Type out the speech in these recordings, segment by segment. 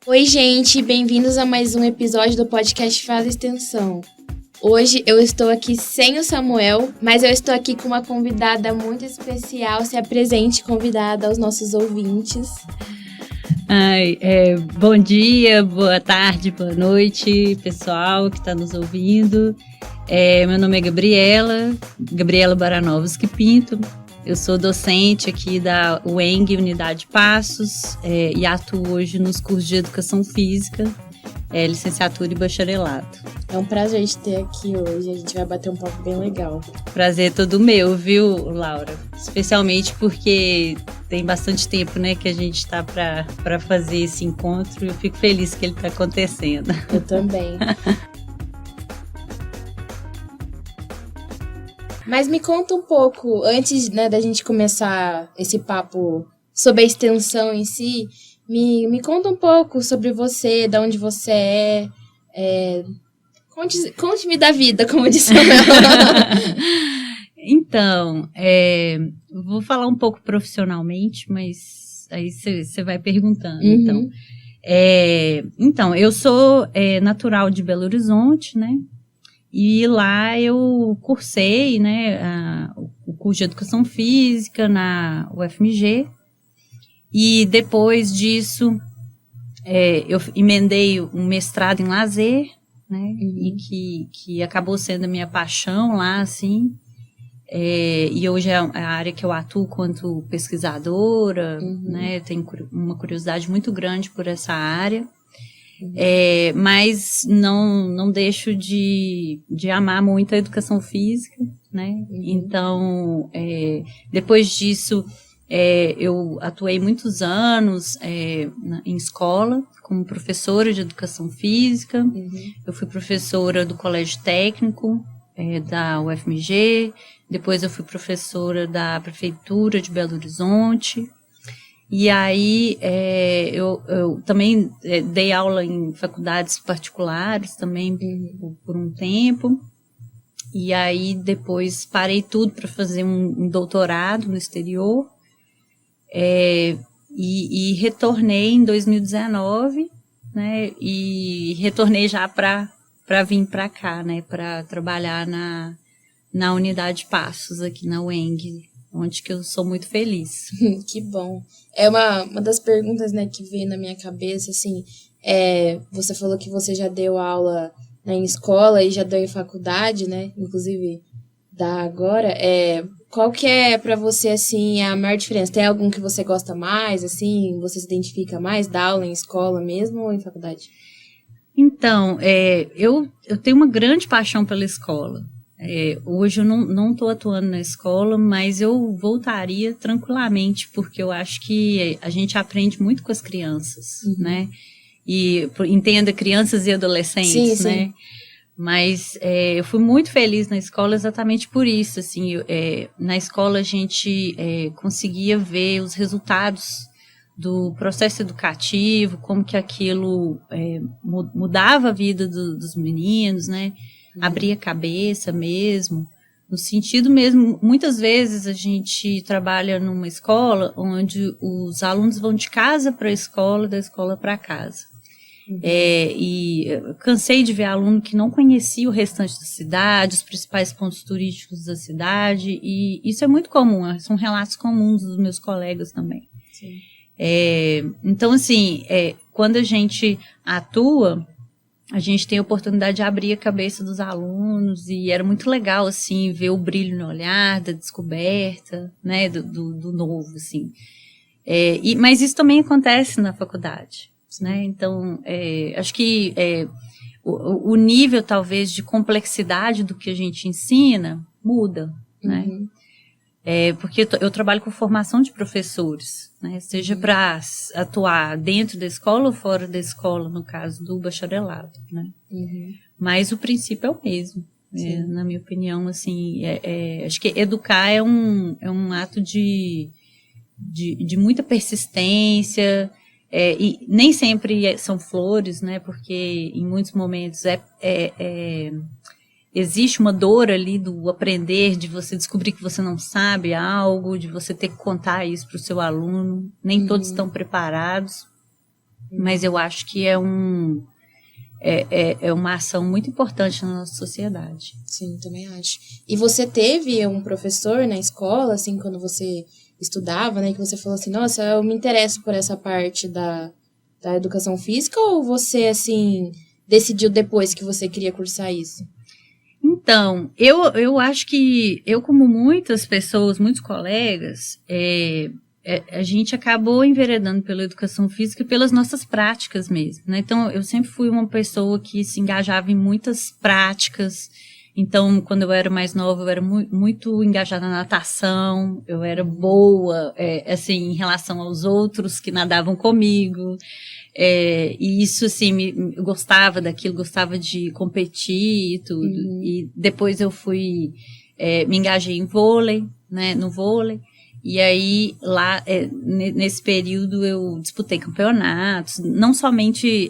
Oi, gente, bem-vindos a mais um episódio do podcast Faz Extensão. Hoje eu estou aqui sem o Samuel, mas eu estou aqui com uma convidada muito especial. Se apresente, convidada, aos nossos ouvintes. Bom dia, boa tarde, boa noite, pessoal que está nos ouvindo. Meu nome é Gabriela Baranovski Pinto. Eu sou docente aqui da UENG, Unidade Passos, e atuo hoje nos cursos de Educação Física, licenciatura e bacharelado. É um prazer te ter aqui hoje, a gente vai bater um papo bem legal. Prazer todo meu, viu, Laura? Especialmente porque tem bastante tempo, né, que a gente está para fazer esse encontro. Eu fico feliz que ele está acontecendo. Eu também. Mas me conta um pouco, antes, né, da gente começar esse papo sobre a extensão em si, me conta um pouco sobre você, de onde você é. Conte-me da vida, como disse o Samuel. Então, vou falar um pouco profissionalmente, mas aí você vai perguntando. Uhum. Então, eu sou natural de Belo Horizonte, né? E lá eu cursei, né, o curso de Educação Física na UFMG. E depois disso, eu emendei um mestrado em lazer, né, e que acabou sendo a minha paixão lá, assim. E hoje é a área que eu atuo quanto pesquisadora, né, tenho uma curiosidade muito grande por essa área. Mas não deixo de amar muito a educação física, né? Então, depois disso, eu atuei muitos anos em escola, como professora de educação física. Eu fui professora do Colégio Técnico da UFMG, depois eu fui professora da Prefeitura de Belo Horizonte. E aí, eu também dei aula em faculdades particulares também por um tempo. E aí, depois parei tudo para fazer um doutorado no exterior. E retornei em 2019, né? E retornei já para vir para cá, né? Para trabalhar na Unidade Passos aqui na UENG, onde que eu sou muito feliz. Que bom. É uma das perguntas, né, que veio na minha cabeça, assim, você falou que você já deu aula, né, em escola e já deu em faculdade, né, inclusive dá agora. Qual que é pra você, assim, a maior diferença? Tem algum que você gosta mais, assim, você se identifica mais, dar aula em escola mesmo ou em faculdade? Então, eu tenho uma grande paixão pela escola. Hoje eu não estou atuando na escola, mas eu voltaria tranquilamente, porque eu acho que a gente aprende muito com as crianças, né? E entenda, crianças e adolescentes, sim, né? Sim. Mas eu fui muito feliz na escola exatamente por isso, assim, na escola a gente conseguia ver os resultados do processo educativo, como que aquilo mudava a vida dos meninos, né? Abria a cabeça mesmo, no sentido mesmo, muitas vezes a gente trabalha numa escola onde os alunos vão de casa para a escola, da escola para casa. E eu cansei de ver aluno que não conhecia o restante da cidade, os principais pontos turísticos da cidade, e isso é muito comum, são relatos comuns dos meus colegas também. Sim. Então, assim, quando a gente atua, a gente tem a oportunidade de abrir a cabeça dos alunos, e era muito legal, assim, ver o brilho no olhar, da descoberta, né, do novo, assim. Mas isso também acontece na faculdade, né, então, acho que o nível, talvez, de complexidade do que a gente ensina muda, né. Porque eu trabalho com formação de professores, né, seja para atuar dentro da escola ou fora da escola, no caso do bacharelado, né. Mas o princípio é o mesmo, na minha opinião, assim, acho que educar é um ato de muita persistência, e nem sempre são flores, né, porque em muitos momentos existe uma dor ali do aprender, de você descobrir que você não sabe algo, de você ter que contar isso para o seu aluno. Nem todos estão preparados, mas eu acho que é uma ação muito importante na nossa sociedade. Sim, também acho. E você teve um professor na escola, assim, quando você estudava, né, que você falou assim, nossa, eu me interesso por essa parte da educação física, ou você, assim, decidiu depois que você queria cursar isso? Então, eu acho que eu, como muitas pessoas, muitos colegas, a gente acabou enveredando pela educação física e pelas nossas práticas mesmo, né? Então, eu sempre fui uma pessoa que se engajava em muitas práticas. Então, quando eu era mais nova, eu era muito engajada na natação, eu era boa, assim, em relação aos outros que nadavam comigo. E isso, assim, eu gostava daquilo, gostava de competir e tudo. E depois eu me engajei em vôlei, né, no vôlei. E aí, lá, nesse período, eu disputei campeonatos. Não somente,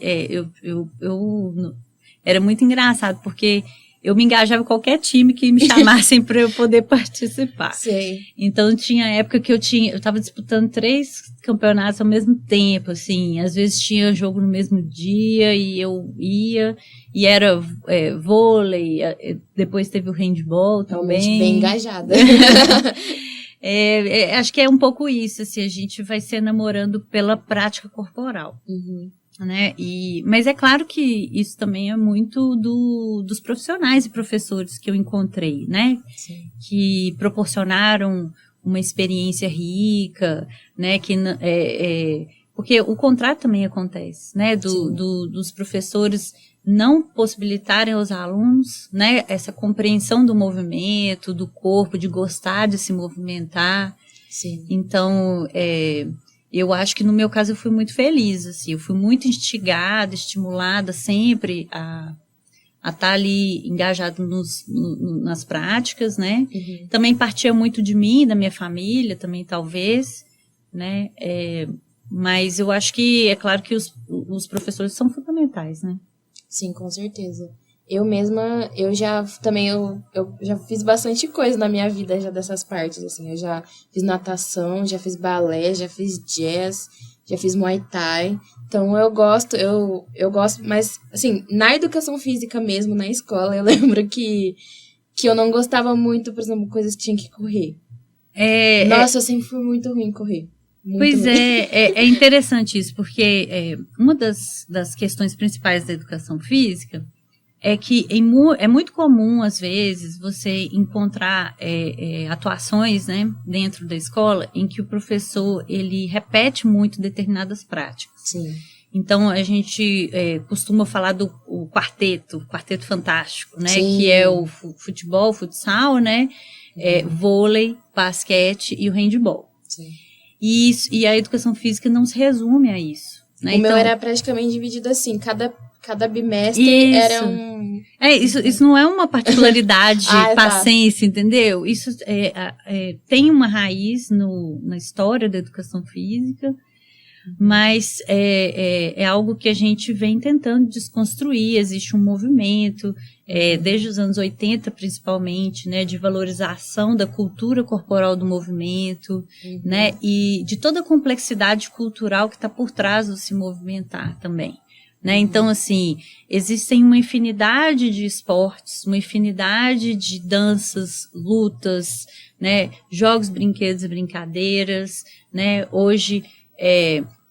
era muito engraçado, porque eu me engajava em qualquer time que me chamassem para eu poder participar. Sei. Então, tinha época que eu estava disputando 3 campeonatos ao mesmo tempo, assim. Às vezes tinha jogo no mesmo dia e eu ia, e era vôlei, depois teve o handball também. Realmente bem engajada. Acho que é um pouco isso, assim, a gente vai se enamorando pela prática corporal. Né? Mas é claro que isso também é muito dos profissionais e professores que eu encontrei, né? Sim. Que proporcionaram uma experiência rica, né? Porque o contrário também acontece, né? Dos professores não possibilitarem aos alunos, né? Essa compreensão do movimento, do corpo, de gostar de se movimentar. Sim. Então, eu acho que no meu caso eu fui muito feliz, assim, eu fui muito instigada, estimulada sempre a estar ali engajada nas práticas, né? Também partia muito de mim, da minha família também, talvez, né? Mas eu acho que, é claro que os professores são fundamentais, né? Sim, com certeza. Eu mesma, eu já fiz bastante coisa na minha vida já dessas partes, assim. Eu já fiz natação, já fiz balé, já fiz jazz, já fiz muay thai. Então eu gosto, mas assim, na educação física mesmo, na escola, eu lembro que eu não gostava muito, por exemplo, coisas que tinha que correr. Nossa, eu sempre fui muito ruim em correr. Pois é interessante isso, porque uma das questões principais da educação física é que é muito comum, às vezes, você encontrar atuações, né, dentro da escola em que o professor, ele repete muito determinadas práticas. Sim. Então, a gente costuma falar do quarteto fantástico, né, Sim. que é o futebol, futsal, né, vôlei, basquete e o handball. Sim. E a educação física não se resume a isso. Né? O meu era praticamente dividido assim, cada bimestre era um... Isso não é uma particularidade passense, entendeu? Isso tem uma raiz na história da educação física, mas é algo que a gente vem tentando desconstruir. Existe um movimento, desde os anos 80 principalmente, né, de valorização da cultura corporal do movimento, né, e de toda a complexidade cultural que está por trás do se movimentar também. Né? Então, assim, existem uma infinidade de esportes, uma infinidade de danças, lutas, né, jogos, brinquedos e brincadeiras, né? Hoje,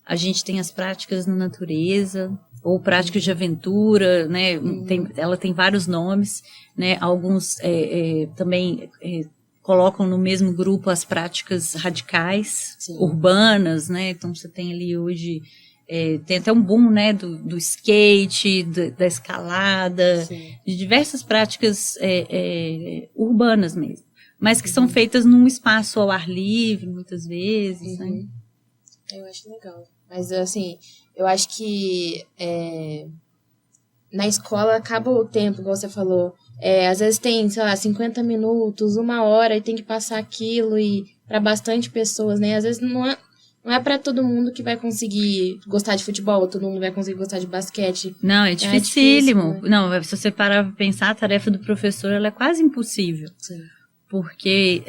a gente tem as práticas na natureza, ou práticas de aventura, né? Ela tem vários nomes, né? Alguns também colocam no mesmo grupo as práticas radicais, sim, urbanas, né? Então, você tem ali hoje... tem até um boom, né, do skate, da escalada, sim, de diversas práticas urbanas mesmo, mas que são feitas num espaço ao ar livre, muitas vezes, né? Eu acho legal. Mas, assim, eu acho que na escola acaba o tempo, igual você falou. Às vezes tem, sei lá, 50 minutos, 1 hora, e tem que passar aquilo e para bastante pessoas, né? Às vezes Não é pra todo mundo que vai conseguir gostar de futebol, ou todo mundo vai conseguir gostar de basquete. Não, é dificílimo. difícil, né? Não, se você parar pra pensar, a tarefa do professor, ela é quase impossível. Sim. Porque,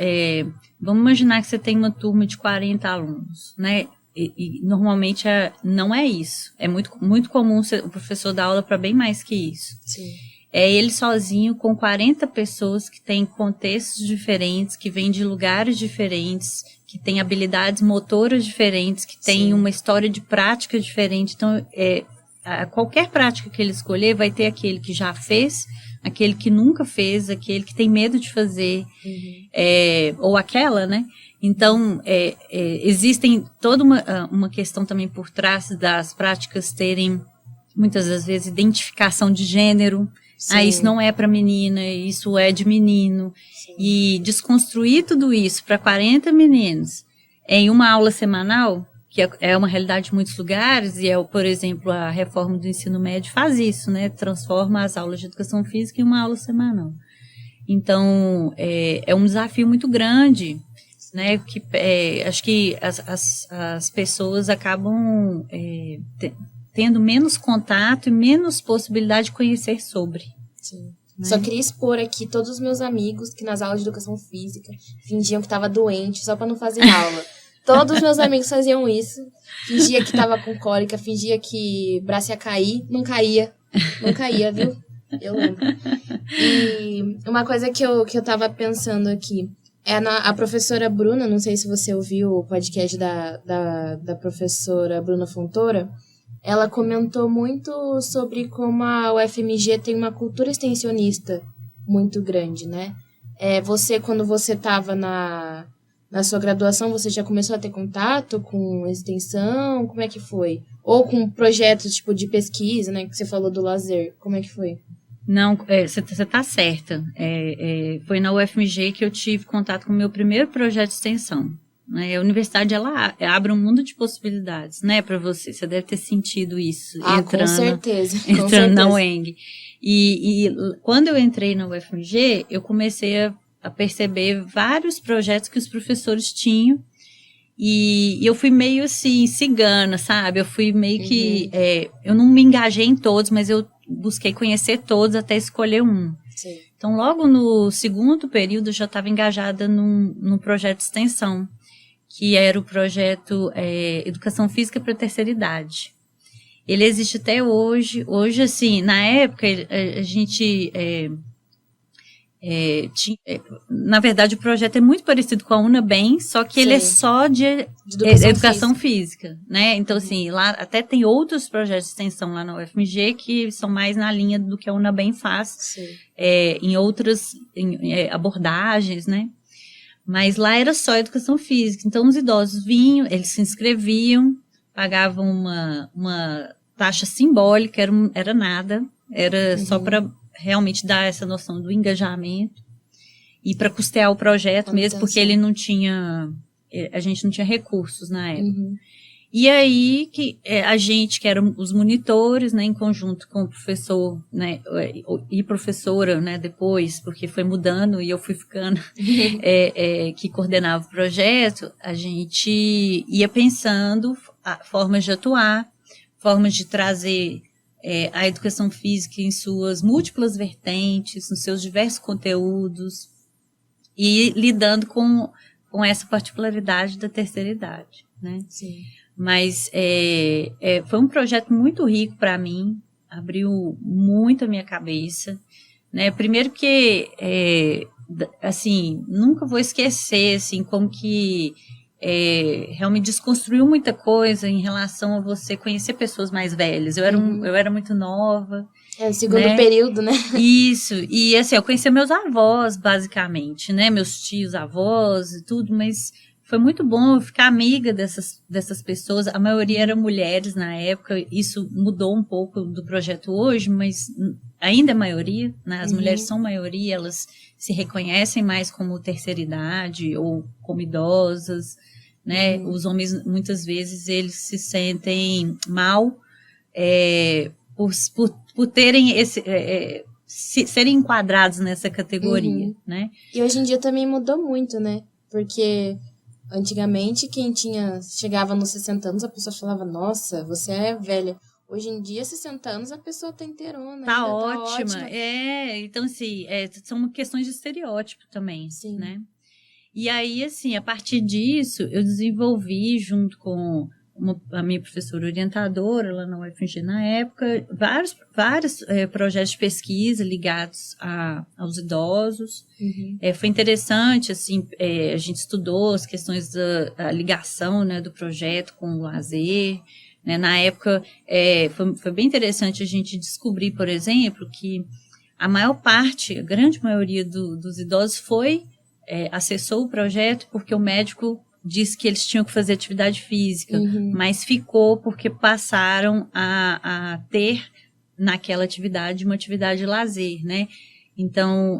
vamos imaginar que você tem uma turma de 40 alunos, né? E normalmente não é isso. É muito, muito comum o professor dar aula para bem mais que isso. Sim. É ele sozinho com 40 pessoas que têm contextos diferentes, que vêm de lugares diferentes, que têm habilidades motoras diferentes, que têm uma história de prática diferente. Então, qualquer prática que ele escolher, vai ter aquele que já fez, aquele que nunca fez, aquele que tem medo de fazer, ou aquela, né? Então, existem toda uma questão também por trás das práticas terem, muitas das vezes, identificação de gênero. Sim. Isso não é para menina, isso é de menino. Sim. E desconstruir tudo isso para 40 meninos em uma aula semanal, que é uma realidade de muitos lugares, e por exemplo, a reforma do ensino médio faz isso, né? Transforma as aulas de educação física em uma aula semanal. Então, é um desafio muito grande, né? Que, acho que as pessoas acabam tendo menos contato e menos possibilidade de conhecer sobre. Sim. Né? Só queria expor aqui todos os meus amigos que nas aulas de educação física fingiam que estava doente só para não fazer aula. Todos os meus amigos faziam isso. Fingia que estava com cólica, fingia que o braço ia cair. Não caía. Não caía, viu? Eu lembro. E uma coisa que eu tava pensando aqui é a professora Bruna, não sei se você ouviu o podcast da professora Bruna Fontoura. Ela comentou muito sobre como a UFMG tem uma cultura extensionista muito grande, né? Quando você estava na sua graduação, você já começou a ter contato com extensão? Como é que foi? Ou com projetos tipo de pesquisa, né? Que você falou do lazer. Como é que foi? Não, você está certa. Foi na UFMG que eu tive contato com o meu primeiro projeto de extensão. A universidade, ela abre um mundo de possibilidades, né, para você. Você deve ter sentido isso. Com certeza. Entrando na UENG. E quando eu entrei na UFMG, eu comecei a perceber vários projetos que os professores tinham. E eu fui meio assim, cigana, sabe? Eu fui meio que... eu não me engajei em todos, mas eu busquei conhecer todos até escolher um. Sim. Então, logo no segundo período, eu já estava engajada num projeto de extensão, que era o projeto Educação Física para a Terceira Idade. Ele existe até hoje. Hoje, assim, na época, a gente tinha... na verdade, o projeto é muito parecido com a UNABEM, só que ele é só de educação física, né? Então, assim, lá até tem outros projetos de extensão lá na UFMG que são mais na linha do que a UNABEM faz, em outras abordagens, né? Mas lá era só educação física. Então, os idosos vinham, eles se inscreviam, pagavam uma taxa simbólica, era nada, era só para realmente dar essa noção do engajamento e para custear o projeto mesmo, porque ele não tinha, a gente não tinha recursos na época. E aí, a gente, que eram os monitores, né, em conjunto com o professor, né, e professora, né, depois, porque foi mudando e eu fui ficando, que coordenava o projeto, a gente ia pensando formas de atuar, formas de trazer a educação física em suas múltiplas vertentes, nos seus diversos conteúdos, e lidando com essa particularidade da terceira idade, né? Sim. Mas foi um projeto muito rico para mim, abriu muito a minha cabeça, né? Primeiro que, assim, nunca vou esquecer, assim, como que realmente desconstruiu muita coisa em relação a você conhecer pessoas mais velhas. Eu era muito nova. Segundo período, né? Isso, e assim, eu conhecia meus avós, basicamente, né? Meus tios, avós e tudo, mas... Foi muito bom ficar amiga dessas pessoas. A maioria eram mulheres na época. Isso mudou um pouco do projeto hoje, mas ainda é maioria, né? As mulheres são maioria, elas se reconhecem mais como terceira idade ou como idosas, né? Os homens, muitas vezes, eles se sentem mal por terem serem enquadrados nessa categoria, né? E hoje em dia também mudou muito, né? Porque... Antigamente, quem chegava nos 60 anos, a pessoa falava, nossa, você é velha. Hoje em dia, 60 anos, a pessoa tá inteirona, Tá ainda tá ótima. ótima. Então, assim, são questões de estereótipo também, Sim. né? E aí, assim, a partir disso, eu desenvolvi, junto com a minha professora orientadora lá na UFMG na época, vários projetos de pesquisa ligados aos idosos. Uhum. Foi interessante, assim, a gente estudou as questões da ligação, né, do projeto com o lazer, né? Na época, foi bem interessante a gente descobrir, por exemplo, que a grande maioria dos idosos acessou o projeto porque o médico disse que eles tinham que fazer atividade física, mas ficou porque passaram a ter naquela atividade uma atividade de lazer, né? Então,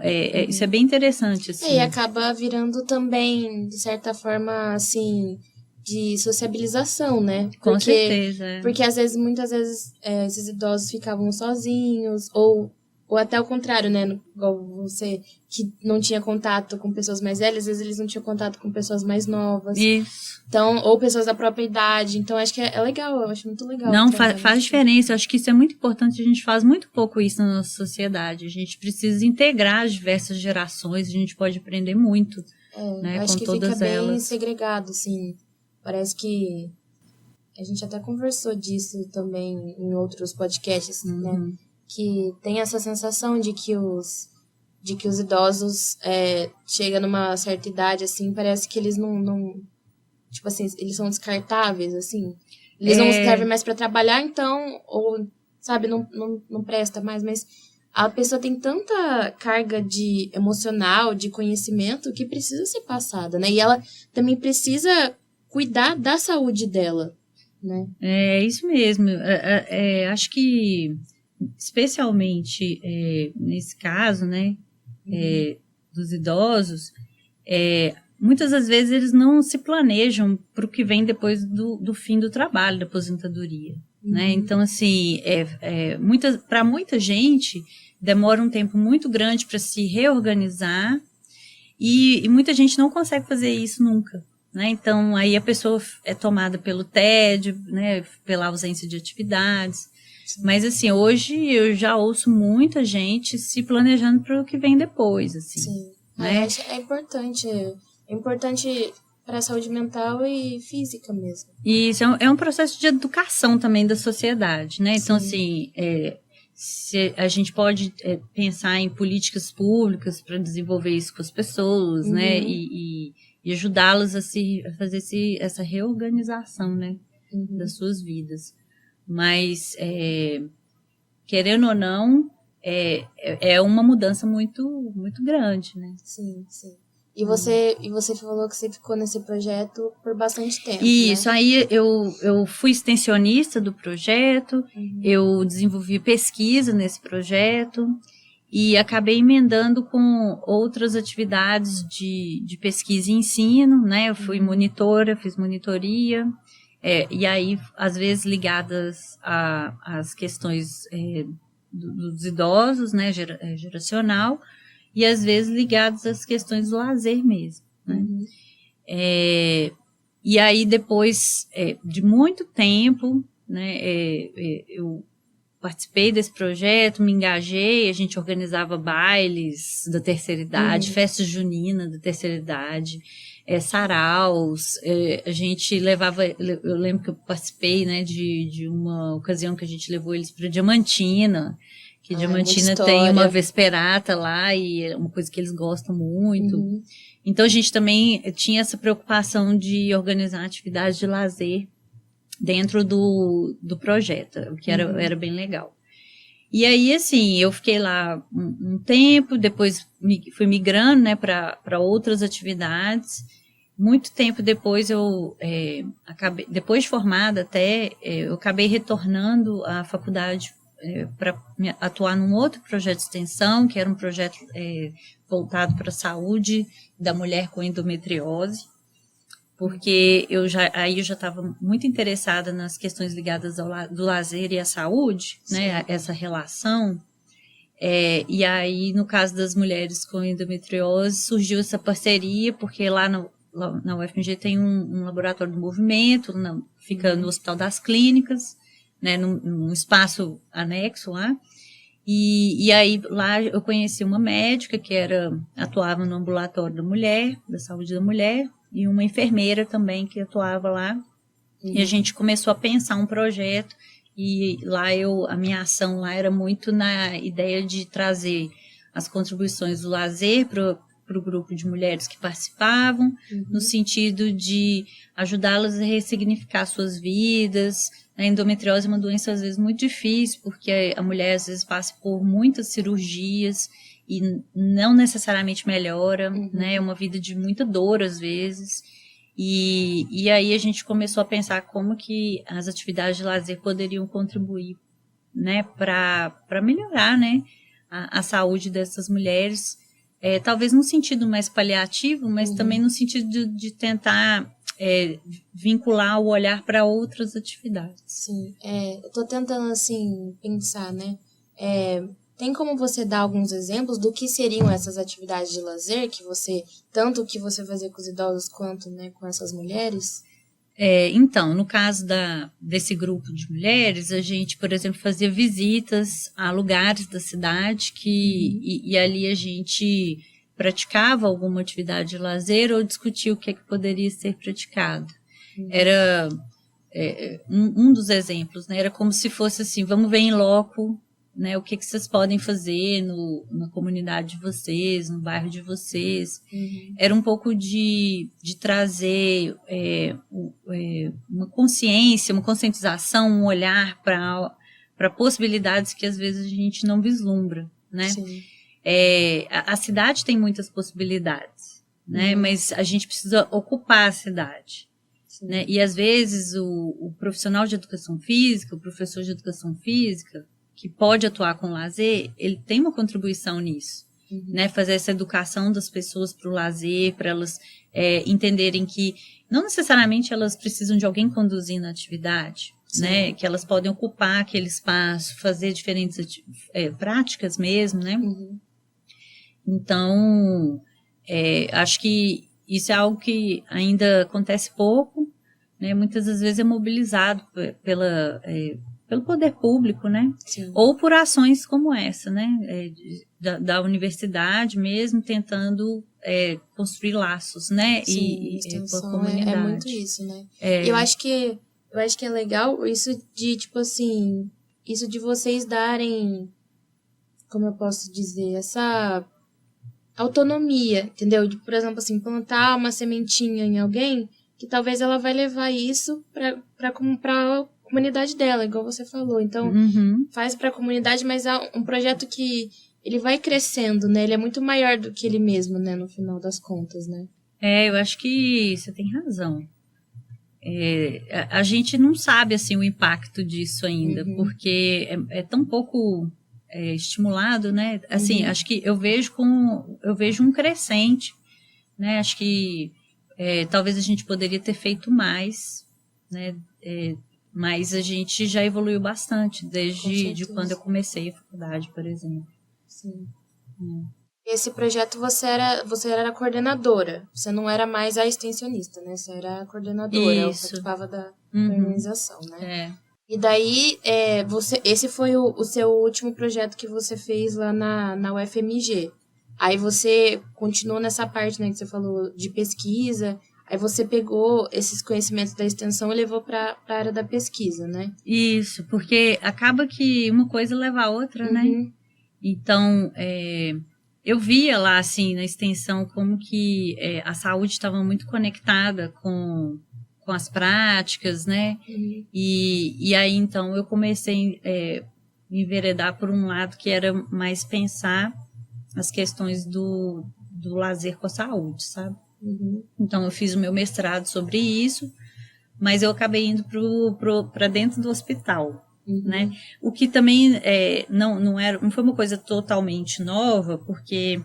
isso é bem interessante, assim. E acaba virando também, de certa forma, assim, de sociabilização, né? Com certeza. Porque muitas vezes, esses idosos ficavam sozinhos, ou até o contrário, né? Igual você, que não tinha contato com pessoas mais velhas, às vezes eles não tinham contato com pessoas mais novas. Isso. Então, ou pessoas da própria idade. Então, acho que é legal, eu acho muito legal. Não, faz diferença. Eu acho que isso é muito importante. A gente faz muito pouco isso na nossa sociedade. A gente precisa integrar as diversas gerações. A gente pode aprender muito, né, acho com que todas fica bem elas. segregado, assim. Parece que a gente até conversou disso também em outros podcasts, né? Que tem essa sensação de que os idosos chegam numa certa idade, assim, parece que eles não tipo assim, eles são descartáveis, assim. Eles não servem mais para trabalhar, então, ou, sabe, não presta mais, mas a pessoa tem tanta carga de emocional, de conhecimento, que precisa ser passada, né? E ela também precisa cuidar da saúde dela, né? É isso mesmo. Acho que, especialmente nesse caso, né, dos idosos, muitas das vezes eles não se planejam para o que vem depois do fim do trabalho, da aposentadoria. Né? Então, assim, para muita gente, demora um tempo muito grande para se reorganizar e muita gente não consegue fazer isso nunca. Né? Então, aí a pessoa é tomada pelo tédio, né, pela ausência de atividades. Sim. Mas, assim, hoje eu já ouço muita gente se planejando para o que vem depois. Assim, sim, né? É importante para a saúde mental e física mesmo. E isso é um processo de educação também da sociedade, né? Então, sim. Assim, se a gente pode pensar em políticas públicas para desenvolver isso com as pessoas, né? E ajudá-las a fazer essa reorganização, né? Das suas vidas. Mas, querendo ou não, é uma mudança muito, muito grande, né? Sim, sim. E você falou que você ficou nesse projeto por bastante tempo, Isso, né? aí eu fui extensionista do projeto, eu desenvolvi pesquisa nesse projeto e acabei emendando com outras atividades de pesquisa e ensino, né? Eu fui monitora, fiz monitoria, e aí, às vezes, ligadas às questões dos idosos, né? Geracional, e às vezes ligados às questões do lazer mesmo, né? E aí depois de muito tempo, né, eu participei desse projeto, me engajei, a gente organizava bailes da terceira idade, festas juninas da terceira idade, saraus, a gente levava, eu lembro que eu participei, né, de uma ocasião que a gente levou eles para Diamantina, que Diamantina tem uma vesperata lá e é uma coisa que eles gostam muito. Então, a gente também tinha essa preocupação de organizar atividades de lazer dentro do projeto, o que era bem legal. E aí, assim, eu fiquei lá um tempo, depois fui migrando, né, para outras atividades. Muito tempo depois acabei, depois de formada até, eu acabei retornando à faculdade para atuar num outro projeto de extensão, que era um projeto voltado para a saúde da mulher com endometriose, porque eu já estava muito interessada nas questões ligadas do lazer e à saúde, né, essa relação, e aí no caso das mulheres com endometriose surgiu essa parceria, porque lá lá na UFMG tem um laboratório do movimento, fica no Hospital das Clínicas, né, num espaço anexo lá. E aí lá eu conheci uma médica que atuava no ambulatório da mulher, da saúde da mulher, e uma enfermeira também que atuava lá. E a gente começou a pensar um projeto, e lá a minha ação lá era muito na ideia de trazer as contribuições do lazer para o grupo de mulheres que participavam, no sentido de ajudá-las a ressignificar suas vidas. A endometriose é uma doença, às vezes, muito difícil, porque a mulher, às vezes, passa por muitas cirurgias e não necessariamente melhora, né? É uma vida de muita dor, às vezes. E aí a gente começou a pensar como que as atividades de lazer poderiam contribuir, né, para melhorar, né, a saúde dessas mulheres, talvez num sentido mais paliativo, mas também no sentido de tentar vincular o olhar para outras atividades. Sim, eu tô tentando, assim, pensar, né, tem como você dar alguns exemplos do que seriam essas atividades de lazer tanto que você fazia com os idosos quanto, né, com essas mulheres? Então, no caso desse grupo de mulheres, a gente, por exemplo, fazia visitas a lugares da cidade e ali a gente praticava alguma atividade de lazer ou discutia o que poderia ser praticado. Era um dos exemplos, né? Era como se fosse assim, vamos ver em loco, né, o que vocês podem fazer na comunidade de vocês, no bairro de vocês. Era um pouco de trazer uma consciência, uma conscientização, um olhar para possibilidades que às vezes a gente não vislumbra, né? A cidade tem muitas possibilidades, né? Mas a gente precisa ocupar a cidade. Né? E às vezes o profissional de educação física, o professor de educação física, que pode atuar com lazer, ele tem uma contribuição nisso, né? Fazer essa educação das pessoas para o lazer, para elas entenderem que não necessariamente elas precisam de alguém conduzindo a atividade, né? Que elas podem ocupar aquele espaço, fazer diferentes práticas mesmo, né? Então, acho que isso é algo que ainda acontece pouco, né? Muitas das vezes é mobilizado pelo poder público, né? Ou por ações como essa, né? Da universidade mesmo, tentando construir laços, né? Sim, com a comunidade. É muito isso, né? Eu acho que é legal isso de, tipo assim, isso de vocês darem, como eu posso dizer, essa autonomia, entendeu? De, por exemplo, assim, plantar uma sementinha em alguém que talvez ela vai levar isso para a comunidade dela, igual você falou. Então, faz para a comunidade, mas é um projeto que ele vai crescendo, né? Ele é muito maior do que ele mesmo, né? No final das contas, né? Eu acho que você tem razão. A gente não sabe, assim, o impacto disso ainda, porque é tão pouco estimulado, né? Assim, acho que eu vejo um crescente, né? Acho que talvez a gente poderia ter feito mais, né? Mas a gente já evoluiu bastante desde quando eu comecei a faculdade, por exemplo. Sim. Esse projeto você era a coordenadora, você não era mais a extensionista, né? Você era a coordenadora, Isso. participava da organização, né? E daí, esse foi o seu último projeto que você fez lá na UFMG. Aí você continuou nessa parte, né, que você falou de pesquisa. Aí você pegou esses conhecimentos da extensão e levou para a área da pesquisa, né? Isso, porque acaba que uma coisa leva a outra, né? Então, eu via lá, assim, na extensão, como que a saúde estava muito conectada com as práticas, né? E aí, então, eu comecei a me enveredar por um lado que era mais pensar as questões do lazer com a saúde, sabe? Então, eu fiz o meu mestrado sobre isso, mas eu acabei indo para dentro do hospital, né? O que também não foi uma coisa totalmente nova, porque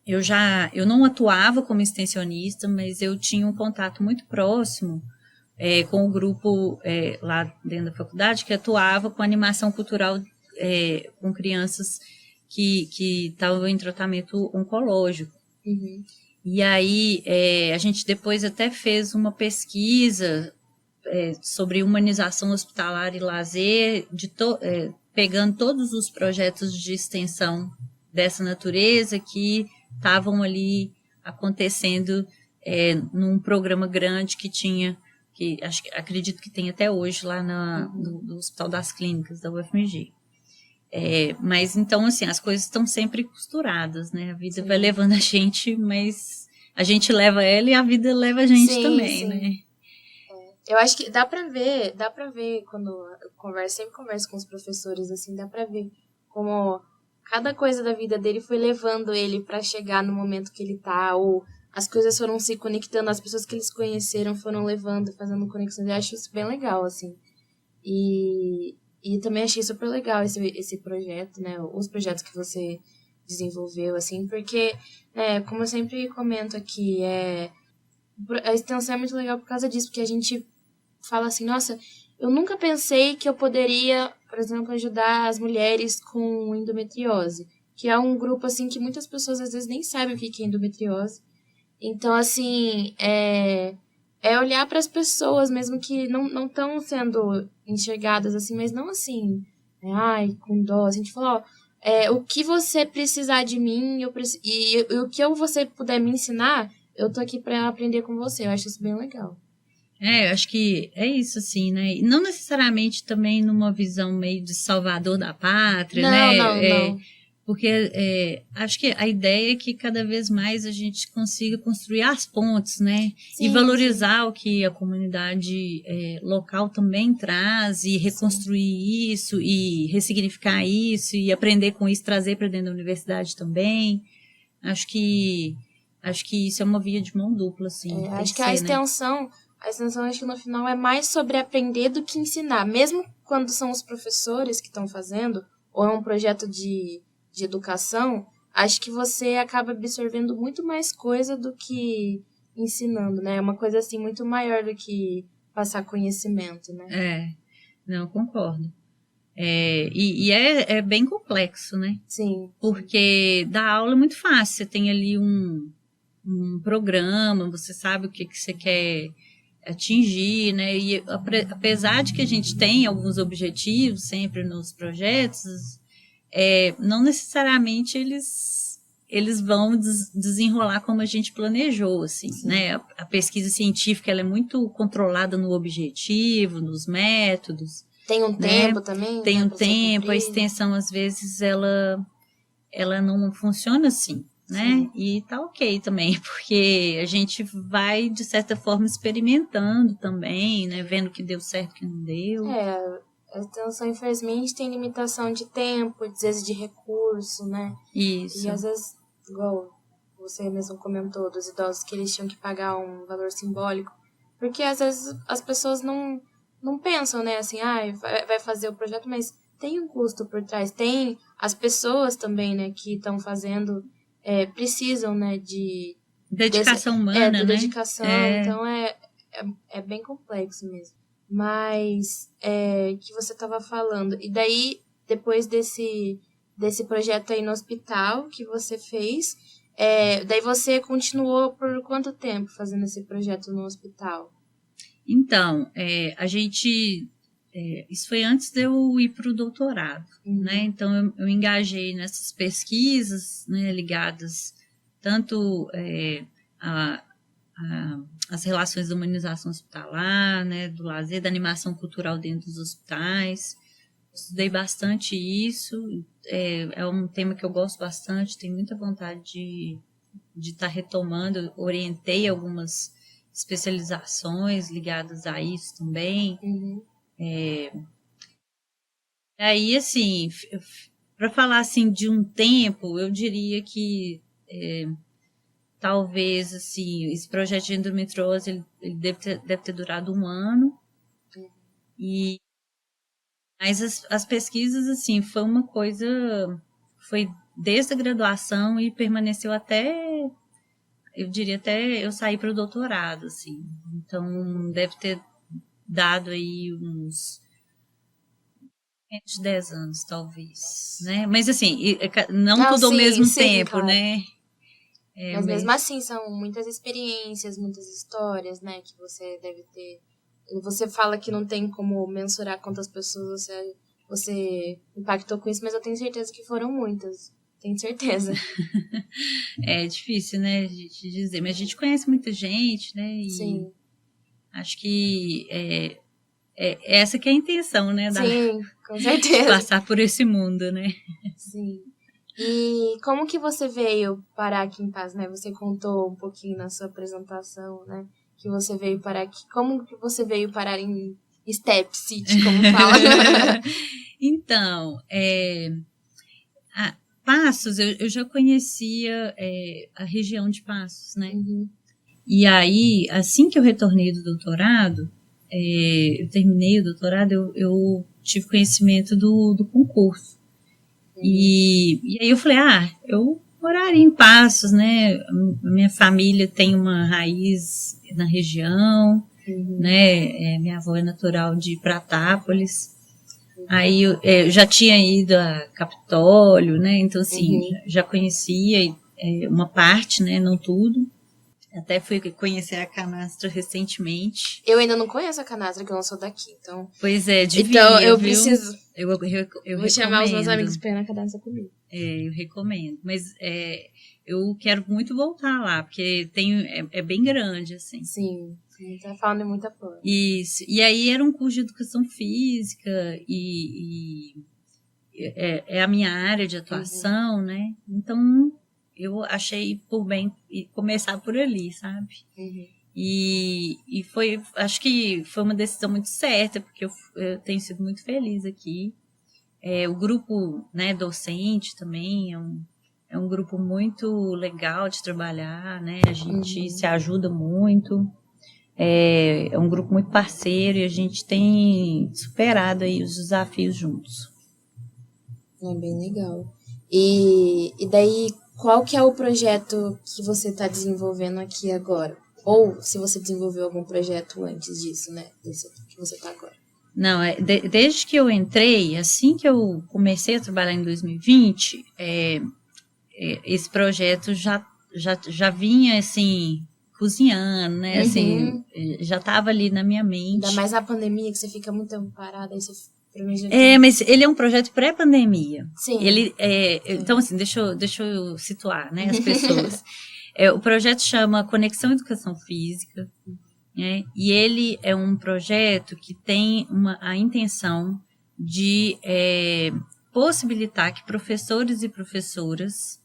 eu não atuava como extensionista, mas eu tinha um contato muito próximo com o grupo lá dentro da faculdade que atuava com animação cultural com crianças que estavam em tratamento oncológico. E aí, a gente depois até fez uma pesquisa sobre humanização hospitalar e lazer, pegando todos os projetos de extensão dessa natureza que estavam ali acontecendo num programa grande que tinha, acredito que tem até hoje lá no Hospital das Clínicas da UFMG. Mas então, assim, as coisas estão sempre costuradas, né? A vida vai levando a gente, mas a gente leva ela e a vida leva a gente também, né? Eu acho que dá pra ver quando eu sempre converso com os professores, assim, dá pra ver como cada coisa da vida dele foi levando ele pra chegar no momento que ele tá, ou as coisas foram se conectando, as pessoas que eles conheceram foram levando, fazendo conexões. Eu acho isso bem legal, assim. E também achei super legal esse projeto, né? Os projetos que você desenvolveu, assim, porque, né, como eu sempre comento aqui, a extensão é muito legal por causa disso, porque a gente fala assim, nossa, eu nunca pensei que eu poderia, por exemplo, ajudar as mulheres com endometriose, que é um grupo, assim, que muitas pessoas às vezes nem sabem o que é endometriose. Então, assim, é olhar para as pessoas, mesmo que não estão sendo enxergadas assim, mas não assim, né, ai, com dó. A gente falou, ó, o que você precisar de mim, e o que você puder me ensinar, eu tô aqui para aprender com você. Eu acho isso bem legal. Eu acho que é isso, assim, né? E não necessariamente também numa visão meio de salvador da pátria, né? Não. Porque acho que a ideia é que cada vez mais a gente consiga construir as pontes, né? E valorizar o que a comunidade local também traz e reconstruir isso e ressignificar isso e aprender com isso, trazer para dentro da universidade também. Acho que isso é uma via de mão dupla, assim. Acho que a extensão, acho que no final é mais sobre aprender do que ensinar. Mesmo quando são os professores que estão fazendo, ou é um projeto de educação, acho que você acaba absorvendo muito mais coisa do que ensinando, né? É uma coisa assim muito maior do que passar conhecimento, né? Não, concordo. E é bem complexo, né? Sim. Porque dar aula é muito fácil, você tem ali um programa, você sabe o que você quer atingir, né? E apesar de que a gente tem alguns objetivos sempre nos projetos, não necessariamente eles vão desenrolar como a gente planejou, assim, né? A pesquisa científica ela é muito controlada no objetivo, nos métodos. Tem um tempo também? Tem um tempo, a extensão às vezes ela não funciona assim, né? E tá ok também, porque a gente vai, de certa forma, experimentando também, né? Vendo que deu certo, que não deu. A extensão, infelizmente, tem limitação de tempo, às vezes de recurso, né? Isso. E às vezes, igual você mesmo comentou, dos idosos que eles tinham que pagar um valor simbólico, porque às vezes as pessoas não pensam, né? Assim, vai fazer o projeto, mas tem um custo por trás. Tem as pessoas também, né, que estão fazendo, precisam, né, de... Dedicação humana, de né? Dedicação, então é bem complexo mesmo. Mas, que você estava falando, e daí, depois desse projeto aí no hospital que você fez, daí você continuou por quanto tempo fazendo esse projeto no hospital? Então, a gente... isso foi antes de eu ir para o doutorado, né? Então, eu engajei nessas pesquisas, né, ligadas tanto as relações da humanização hospitalar, né, do lazer, da animação cultural dentro dos hospitais. Estudei bastante isso, é um tema que eu gosto bastante, tenho muita vontade de estar retomando, orientei algumas especializações ligadas a isso também. Aí, assim, para falar assim de um tempo, eu diria que talvez assim esse projeto de endometriose ele deve ter durado 1 ano. Mas as pesquisas assim foi uma coisa, foi desde a graduação e permaneceu até, eu diria até eu sair para o doutorado, assim. Então deve ter dado aí uns 10 anos, talvez, né? Mas assim, não tudo ao mesmo tempo, claro, né? Mas mesmo assim, são muitas experiências, muitas histórias, né, que você deve ter. Você fala que não tem como mensurar quantas pessoas você impactou com isso, mas eu tenho certeza que foram muitas. Tenho certeza. É difícil, né, a gente dizer. Mas a gente conhece muita gente, né? E Sim. acho que essa que é a intenção, né? Sim, com De certeza. passar por esse mundo, né? Sim. E como que você veio parar aqui em Paz, né? Você contou um pouquinho na sua apresentação, né? Que você veio parar aqui. Como que você veio parar em Step City, como fala? Então, Passos, eu já conhecia a região de Passos, né? Uhum. E aí, assim que eu retornei do doutorado, eu terminei o doutorado, eu tive conhecimento do concurso. E aí eu falei, eu moraria em Passos, né? A minha família tem uma raiz na região, né? Minha avó é natural de Pratápolis. Aí eu já tinha ido a Capitólio, né? Então, assim, já conhecia uma parte, né? Não tudo. Até fui conhecer a Canastra recentemente. Eu ainda não conheço a Canastra, que eu não sou daqui, então... Pois é, devia, então eu viu? preciso... Eu Vou recomendo. chamar os meus amigos pra ir na Canastra comigo. Eu recomendo. Mas eu quero muito voltar lá, porque é bem grande, assim. Sim, tá falando de muita coisa. Isso. E aí era um curso de educação física e é a minha área de atuação, né? Então, eu achei por bem começar por ali, sabe? E acho que foi uma decisão muito certa, porque eu tenho sido muito feliz aqui. O grupo, né, docente também é um grupo muito legal de trabalhar, né? A gente se ajuda muito. É um grupo muito parceiro e a gente tem superado aí os desafios juntos. É bem legal. E daí, qual que é o projeto que você está desenvolvendo aqui agora? Ou se você desenvolveu algum projeto antes disso, né? Desse que você está agora. Não, desde que eu entrei, assim que eu comecei a trabalhar em 2020, esse projeto já vinha, assim, cozinhando, né? Assim, já estava ali na minha mente. Ainda mais na pandemia, que você fica muito parada, aí você... mas ele é um projeto pré-pandemia. Sim. Então, assim, deixa eu situar, né, as pessoas. O projeto chama Conexão Educação Física, né, e ele é um projeto que tem a intenção de possibilitar que professores e professoras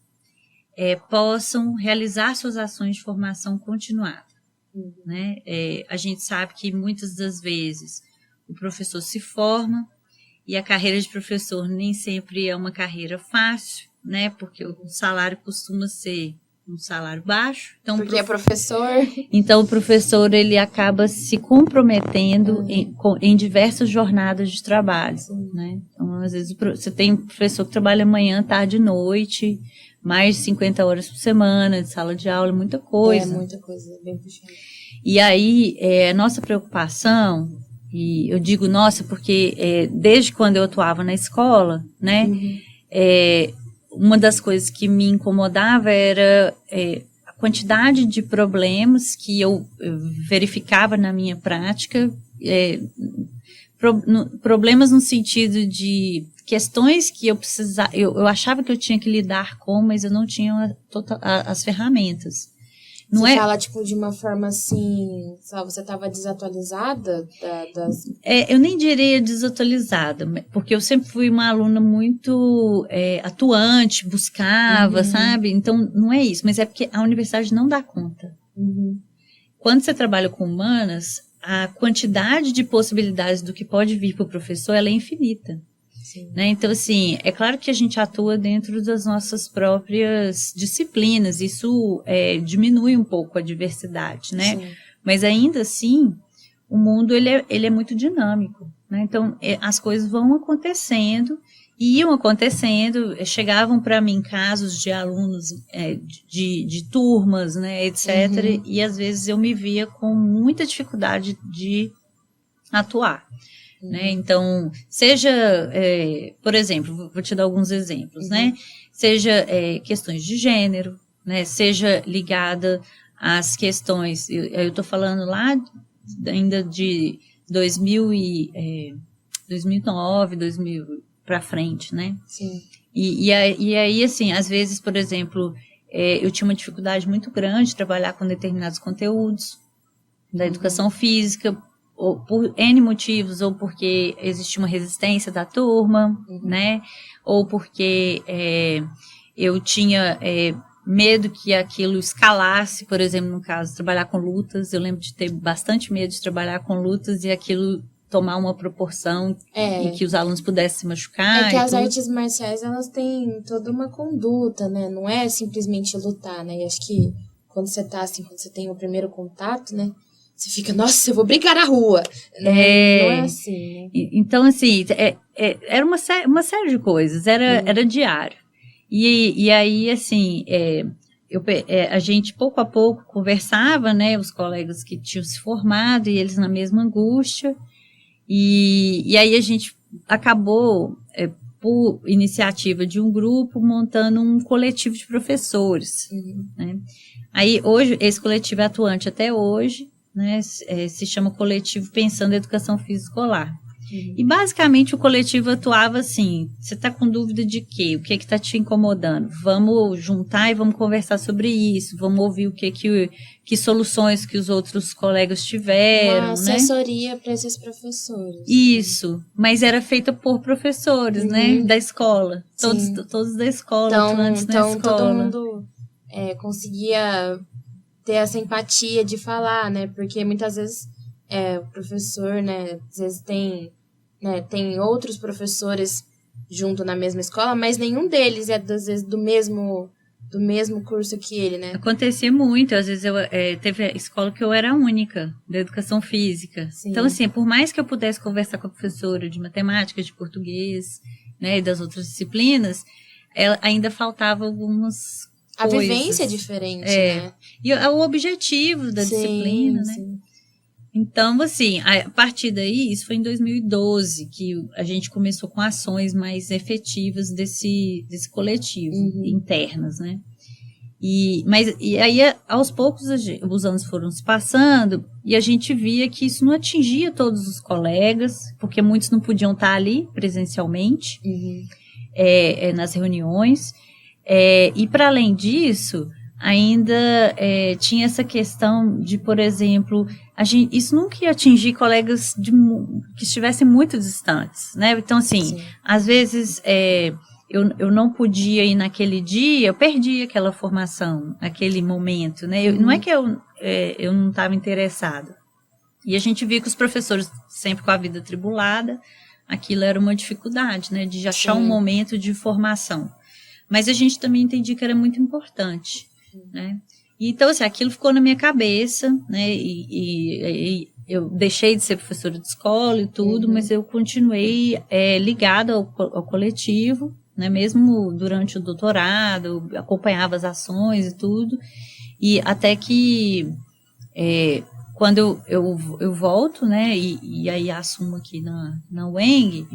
possam realizar suas ações de formação continuada. Né? A gente sabe que muitas das vezes o professor se forma e a carreira de professor nem sempre é uma carreira fácil, né? Porque o salário costuma ser um salário baixo. Então, porque é professor. Então, o professor ele acaba se comprometendo em diversas jornadas de trabalho. Né? Então, às vezes, você tem um professor que trabalha manhã, tarde e noite, mais de 50 horas por semana de sala de aula, muita coisa. Muita coisa, bem puxada. E aí, a nossa preocupação, e eu digo nossa porque desde quando eu atuava na escola, né, uma das coisas que me incomodava era a quantidade de problemas que eu verificava na minha prática, problemas no sentido de questões que eu precisava, eu achava que eu tinha que lidar com, mas eu não tinha as ferramentas. Você fala, tipo, de uma forma assim, sabe, você estava desatualizada das... Eu nem diria desatualizada, porque eu sempre fui uma aluna muito atuante, buscava, sabe? Então, não é isso, mas é porque a universidade não dá conta. Quando você trabalha com humanas, a quantidade de possibilidades do que pode vir para o professor, ela é infinita. Né? Então, assim, é claro que a gente atua dentro das nossas próprias disciplinas, isso diminui um pouco a diversidade, né? Sim. Mas ainda assim, o mundo ele é muito dinâmico, né? Então, as coisas vão acontecendo, iam acontecendo, chegavam para mim casos de alunos de turmas, né, etc., e às vezes eu me via com muita dificuldade de atuar. Né? Então, seja, por exemplo, vou te dar alguns exemplos, né? Seja questões de gênero, né, seja ligada às questões, eu estou falando lá ainda de 2009, 2000 para frente, né? Sim. E aí, assim, às vezes, por exemplo, eu tinha uma dificuldade muito grande de trabalhar com determinados conteúdos da educação física, ou por N motivos, ou porque existia uma resistência da turma, né? Ou porque eu tinha medo que aquilo escalasse, por exemplo, no caso, trabalhar com lutas. Eu lembro de ter bastante medo de trabalhar com lutas e aquilo tomar uma proporção e que os alunos pudessem se machucar. É que as artes marciais, elas têm toda uma conduta, né? Não é simplesmente lutar, né? E acho que quando você tá assim, quando você tem o primeiro contato, né? Você fica, nossa, eu vou brincar na rua. Não é assim, né? Então, assim, era uma série de coisas, era diário. E aí, assim, a gente pouco a pouco conversava, né? Os colegas que tinham se formado e eles na mesma angústia. E aí a gente acabou, por iniciativa de um grupo, montando um coletivo de professores. Né? Aí, hoje, esse coletivo é atuante até hoje, né? Se chama Coletivo Pensando em Educação Física Escolar. E, basicamente, o coletivo atuava assim, você está com dúvida de quê? O que está te incomodando? Vamos juntar e vamos conversar sobre isso, vamos ouvir que soluções que os outros colegas tiveram, uma assessoria, né? Para esses professores. Isso, mas era feita por professores, né? Da escola, todos da escola, atuantes na escola. Então, todo mundo conseguia ter essa empatia de falar, né? Porque muitas vezes o professor, né? Às vezes tem outros professores junto na mesma escola, mas nenhum deles às vezes do mesmo curso que ele, né? Acontecia muito, às vezes teve a escola que eu era a única da educação física. Sim. Então, assim, por mais que eu pudesse conversar com a professora de matemática, de português, né, e das outras disciplinas, ainda faltava algumas coisas. A vivência é diferente, né? E o objetivo da disciplina, né? Sim. Então, assim, a partir daí, isso foi em 2012, que a gente começou com ações mais efetivas desse coletivo, internas, né? E aí, aos poucos, os anos foram se passando e a gente via que isso não atingia todos os colegas, porque muitos não podiam estar ali presencialmente, nas reuniões. E, para além disso, ainda tinha essa questão de, por exemplo, isso nunca ia atingir colegas que estivessem muito distantes, né? Então, assim, às vezes eu não podia ir naquele dia, eu perdi aquela formação, aquele momento, né? Não é que eu não estava interessada. E a gente via que os professores, sempre com a vida atribulada, aquilo era uma dificuldade, né? De achar um momento de formação. Mas a gente também entendia que era muito importante, né? Então, assim, aquilo ficou na minha cabeça, né? E eu deixei de ser professora de escola e tudo, mas eu continuei ligada ao coletivo, né? Mesmo durante o doutorado, acompanhava as ações e tudo. E até que, quando eu volto, né? E aí assumo aqui na UENG,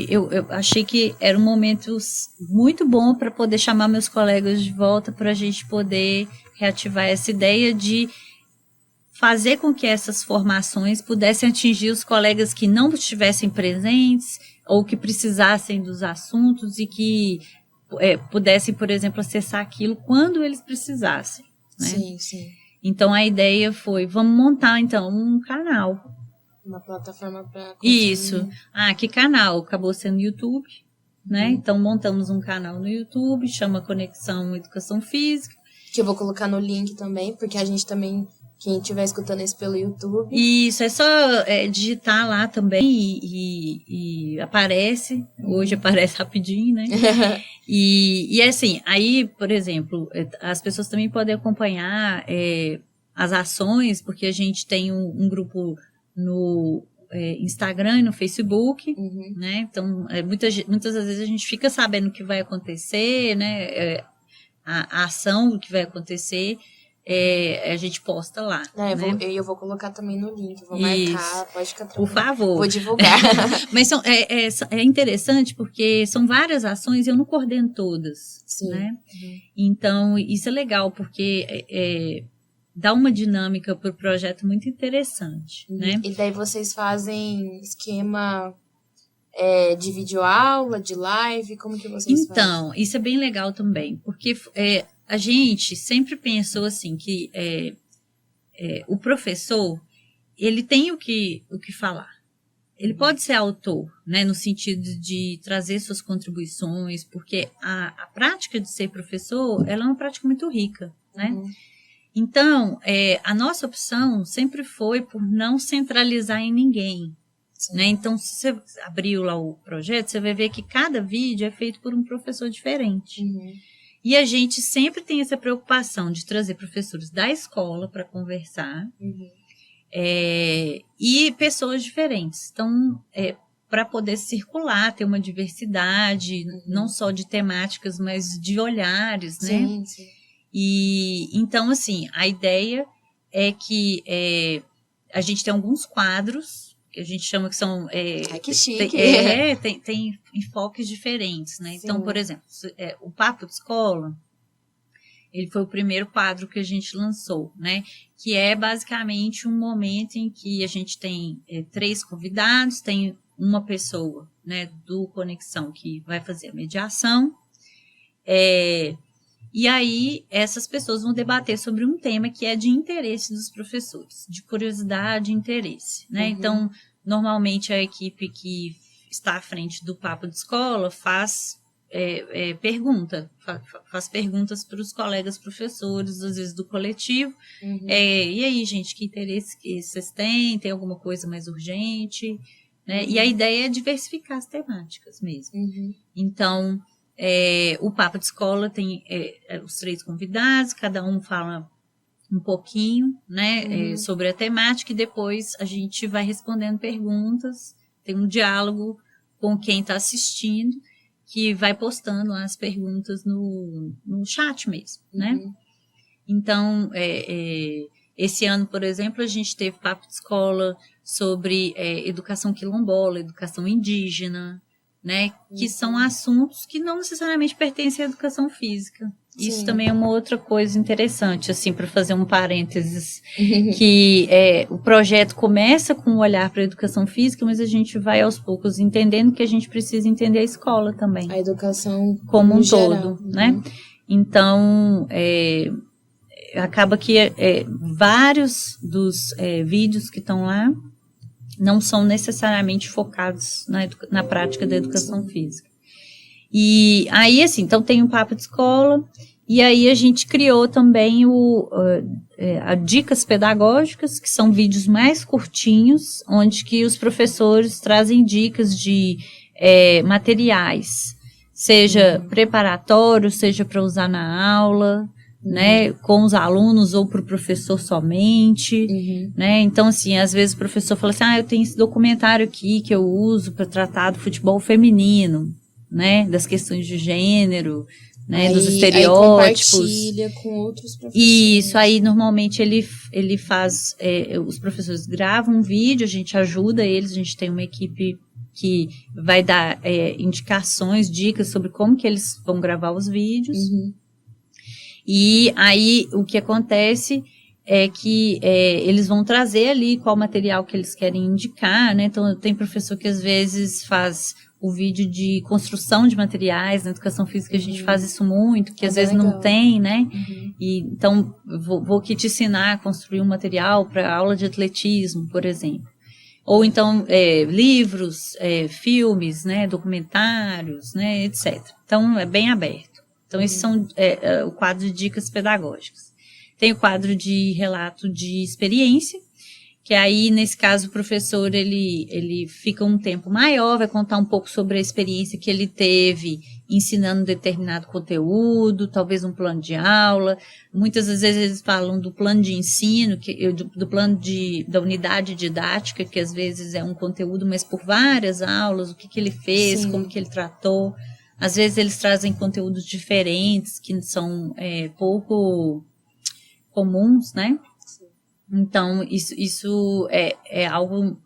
eu achei que era um momento muito bom para poder chamar meus colegas de volta, para a gente poder reativar essa ideia de fazer com que essas formações pudessem atingir os colegas que não estivessem presentes ou que precisassem dos assuntos e que pudessem, por exemplo, acessar aquilo quando eles precisassem, né? Sim. Então, a ideia foi, vamos montar, então, um canal. Uma plataforma para Isso. Que canal? Acabou sendo YouTube, né? Então, montamos um canal no YouTube, chama Conexão Educação Física. Que eu vou colocar no link também, porque a gente também, quem estiver escutando isso pelo YouTube. Isso, é só digitar lá também e aparece. Hoje aparece rapidinho, né? E assim, aí, por exemplo, as pessoas também podem acompanhar as ações, porque a gente tem um grupo no Instagram e no Facebook, né? Então, muitas das vezes a gente fica sabendo o que vai acontecer, né? A ação do que vai acontecer, a gente posta lá. Né? Eu vou colocar também no link, vou marcar, pode ficar tranquilo. Por favor. Vou divulgar. Mas é interessante porque são várias ações e eu não coordeno todas. Sim. Né? Então, isso é legal, porque dá uma dinâmica para o projeto muito interessante. Né? E daí vocês fazem esquema de videoaula, de live, como que vocês fazem? Então, isso é bem legal também, porque a gente sempre pensou assim, que o professor, ele tem o que falar. Ele pode ser autor, né, no sentido de trazer suas contribuições, porque a prática de ser professor, ela é uma prática muito rica, né? Então, a nossa opção sempre foi por não centralizar em ninguém. Né? Então, se você abriu lá o projeto, você vai ver que cada vídeo é feito por um professor diferente. E a gente sempre tem essa preocupação de trazer professores da escola para conversar e pessoas diferentes. Então, para poder circular, ter uma diversidade, não só de temáticas, mas de olhares, né? Sim. E então, assim, a ideia é que a gente tem alguns quadros que a gente chama que são... que chique! Tem enfoques diferentes, né? Sim. Então, por exemplo, o Papo de Escola, ele foi o primeiro quadro que a gente lançou, né? Que é basicamente um momento em que a gente tem 3 convidados, tem uma pessoa, né, do Conexão que vai fazer a mediação, e aí essas pessoas vão debater sobre um tema que é de interesse dos professores, de curiosidade e interesse, né? Então, normalmente a equipe que está à frente do Papo de Escola faz perguntas para os colegas professores, às vezes do coletivo. E aí, gente, que interesse que vocês têm? Tem alguma coisa mais urgente? Né? E a ideia é diversificar as temáticas mesmo. Então, o Papo de Escola tem os 3 convidados, cada um fala um pouquinho, né, sobre a temática, e depois a gente vai respondendo perguntas, tem um diálogo com quem está assistindo, que vai postando lá as perguntas no chat mesmo, né? Então, esse ano, por exemplo, a gente teve Papo de Escola sobre educação quilombola, educação indígena, né? Que são assuntos que não necessariamente pertencem à educação física. Sim. Isso também é uma outra coisa interessante, assim, para fazer um parênteses, que o projeto começa com um olhar para a educação física, mas a gente vai aos poucos entendendo que a gente precisa entender a escola também. A educação como um geral, todo, né? Então, acaba que vários dos vídeos que estão lá não são necessariamente focados na prática da educação física. E aí, assim, então tem um Papo de Escola, e aí a gente criou também a Dicas Pedagógicas, que são vídeos mais curtinhos, onde que os professores trazem dicas de materiais, seja preparatório, seja para usar na aula, né, com os alunos ou para o professor somente, né? Então, assim, às vezes o professor fala assim, eu tenho esse documentário aqui que eu uso para tratar do futebol feminino, né, das questões de gênero, né, dos estereótipos. Aí compartilha com outros professores. Isso, aí normalmente ele faz, os professores gravam um vídeo, a gente ajuda eles, a gente tem uma equipe que vai dar indicações, dicas sobre como que eles vão gravar os vídeos. E aí o que acontece é que eles vão trazer ali qual material que eles querem indicar, né? Então tem professor que às vezes faz o vídeo de construção de materiais, na educação física a gente faz isso muito, que às vezes não tem, né? E, então vou aqui te ensinar a construir um material para aula de atletismo, por exemplo. Ou então livros, filmes, né? Documentários, né? Etc. Então é bem aberto. Então, esses são o quadro de dicas pedagógicas. Tem o quadro de relato de experiência, que aí, nesse caso, o professor, ele fica um tempo maior, vai contar um pouco sobre a experiência que ele teve ensinando determinado conteúdo, talvez um plano de aula. Muitas das vezes eles falam do plano de ensino, do plano da unidade didática, que às vezes é um conteúdo, mas por várias aulas, o que ele fez, Sim. como que ele tratou. Às vezes eles trazem conteúdos diferentes, que são pouco comuns, né? Então, isso é algo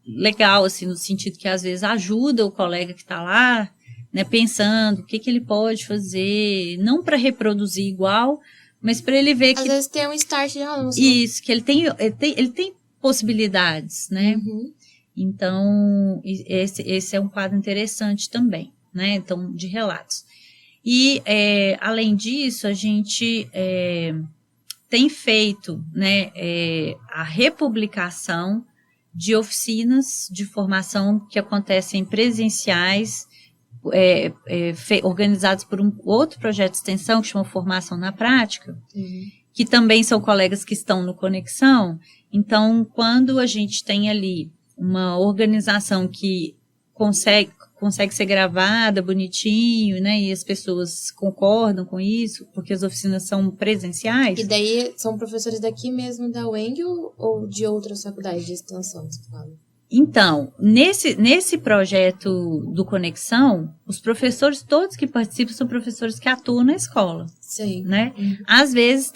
legal, assim, no sentido que às vezes ajuda o colega que está lá, né, pensando o que ele pode fazer, não para reproduzir igual, mas para ele ver que... Às vezes tem um start de alunos. Isso, que ele tem possibilidades, né? Uhum. Então, esse é um quadro interessante também, né? Então, de relatos. E, além disso, a gente tem feito, né, a republicação de oficinas de formação que acontecem presenciais, organizados por um outro projeto de extensão que chama Formação na Prática, que também são colegas que estão no Conexão. Então, quando a gente tem ali uma organização que consegue ser gravada bonitinho, né, e as pessoas concordam com isso, porque as oficinas são presenciais. E daí são professores daqui mesmo da UENG ou de outras faculdades de extensão, você fala? Então, nesse projeto do Conexão, os professores todos que participam são professores que atuam na escola. Sim. Né? Às vezes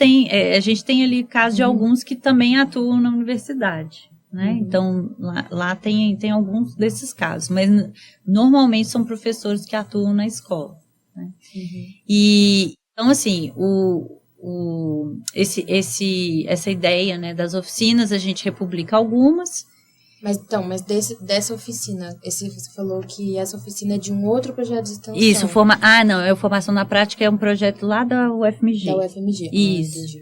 a gente tem ali casos de alguns que também atuam na universidade. Né? Então, lá tem alguns desses casos, mas normalmente são professores que atuam na escola. Né? E, então, assim, essa ideia, né, das oficinas, a gente republica algumas. Mas dessa oficina, você falou que essa oficina é de um outro projeto de extensão. Isso, Formação na Prática é um projeto lá da UFMG. Da UFMG. Isso.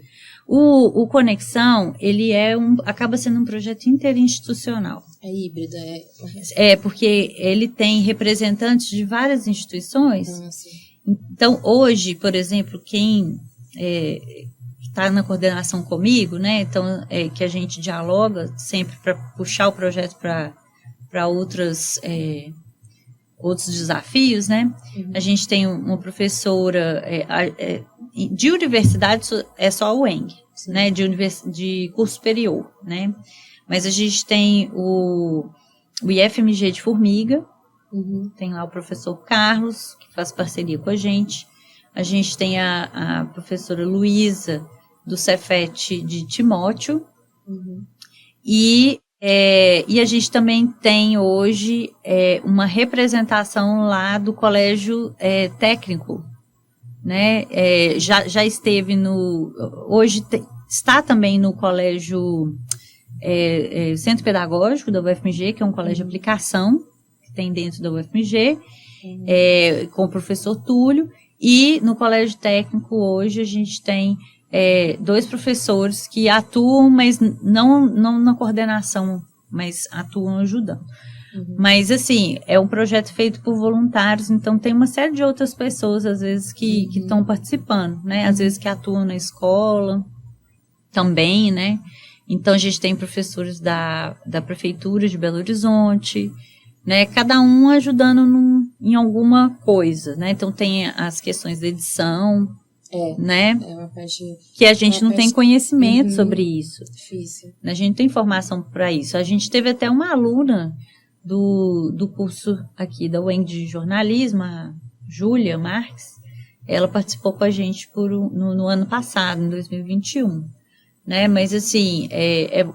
O Conexão, ele acaba sendo um projeto interinstitucional. É híbrido, porque ele tem representantes de várias instituições. Sim. Então, hoje, por exemplo, quem está na coordenação comigo, né? Então, que a gente dialoga sempre para puxar o projeto para outros desafios, né? A gente tem uma professora de universidade, é só o UENG, né? De curso superior, né? Mas a gente tem o IFMG de Formiga, tem lá o professor Carlos, que faz parceria com a gente tem a professora Luísa, do Cefet de Timóteo, e a gente também tem hoje uma representação lá do Colégio Técnico, né? Já esteve hoje está também no Colégio Centro Pedagógico da UFMG, que é um colégio de aplicação que tem dentro da UFMG, com o professor Túlio, e no Colégio Técnico hoje a gente tem 2 professores que atuam, mas não na coordenação, mas atuam ajudando. Mas, assim, é um projeto feito por voluntários, então tem uma série de outras pessoas, às vezes, que estão participando, né? Às vezes que atuam na escola também, né? Então, a gente tem professores da Prefeitura de Belo Horizonte, né? Cada um ajudando em alguma coisa, né? Então, tem as questões da edição, né? É uma parte... Que a gente não tem conhecimento sobre isso. Difícil. A gente não tem informação para isso. A gente teve até uma aluna do curso aqui da UENG de jornalismo, a Júlia Marques, ela participou com a gente no ano passado, em 2021. Né? Mas, assim,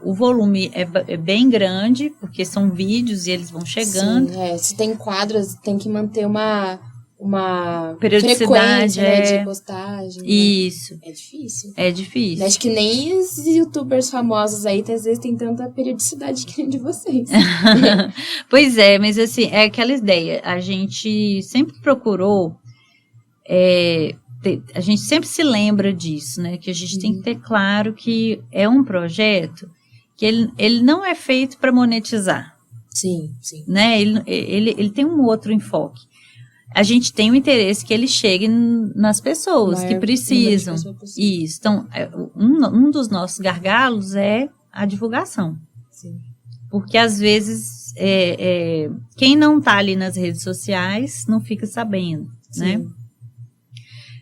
o volume é bem grande, porque são vídeos e eles vão chegando. Sim, se tem quadros, tem que manter uma periodicidade, né, de postagem. Isso. Né? É difícil. É difícil. Acho que nem os youtubers famosos aí, às vezes, tem tanta periodicidade que nem de vocês. Pois é, mas assim, é aquela ideia. A gente sempre procurou, a gente sempre se lembra disso, né? Que a gente tem que ter claro que é um projeto que ele não é feito para monetizar. Sim. Né? Ele tem um outro enfoque. A gente tem o interesse que ele chegue nas pessoas que precisam. Isso. Então, um dos nossos gargalos é a divulgação. Sim. Porque, às vezes, quem não está ali nas redes sociais não fica sabendo, né?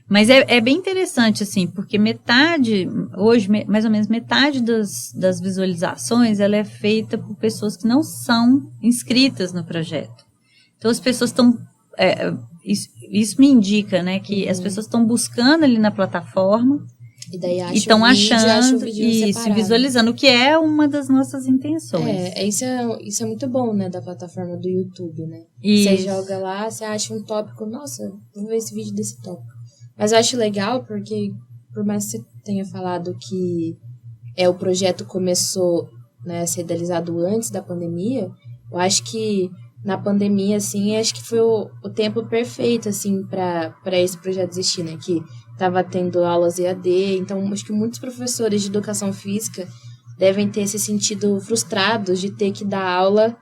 Mas é bem interessante, assim, porque hoje, mais ou menos metade das visualizações, ela é feita por pessoas que não são inscritas no projeto. Então, as pessoas estão... isso me indica, né, que as pessoas estão buscando ali na plataforma E daí e estão achando o vídeo isso, separado. visualizando, o que é uma das nossas intenções. Isso é muito bom, né, da plataforma do YouTube, né? Isso. Você joga lá, você acha um tópico, nossa, vou ver esse vídeo desse tópico. Mas eu acho legal porque, por mais que você tenha falado que o projeto começou, né, a ser idealizado antes da pandemia, eu acho que na pandemia, assim, acho que foi o tempo perfeito, assim, para esse projeto existir, né? Que estava tendo aulas EAD, então acho que muitos professores de educação física devem ter se sentido frustrados de ter que dar aula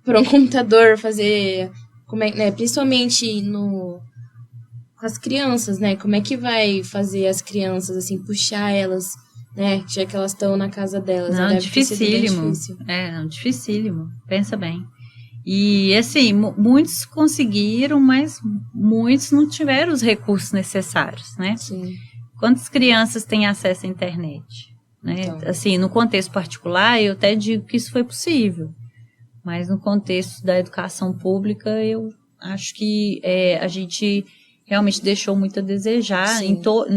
por um computador, fazer, né, principalmente com as crianças, né? Como é que vai fazer as crianças, assim, puxar elas, né? Já que elas estão na casa delas. Não, Deve ter sido bem dificílimo. difícil. Não, dificílimo. Pensa bem. E, assim, muitos conseguiram, mas muitos não tiveram os recursos necessários, né? Sim. Quantas crianças têm acesso à internet? Né? Então. Assim, no contexto particular, eu até digo que isso foi possível. Mas no contexto da educação pública, eu acho que a gente realmente deixou muito a desejar.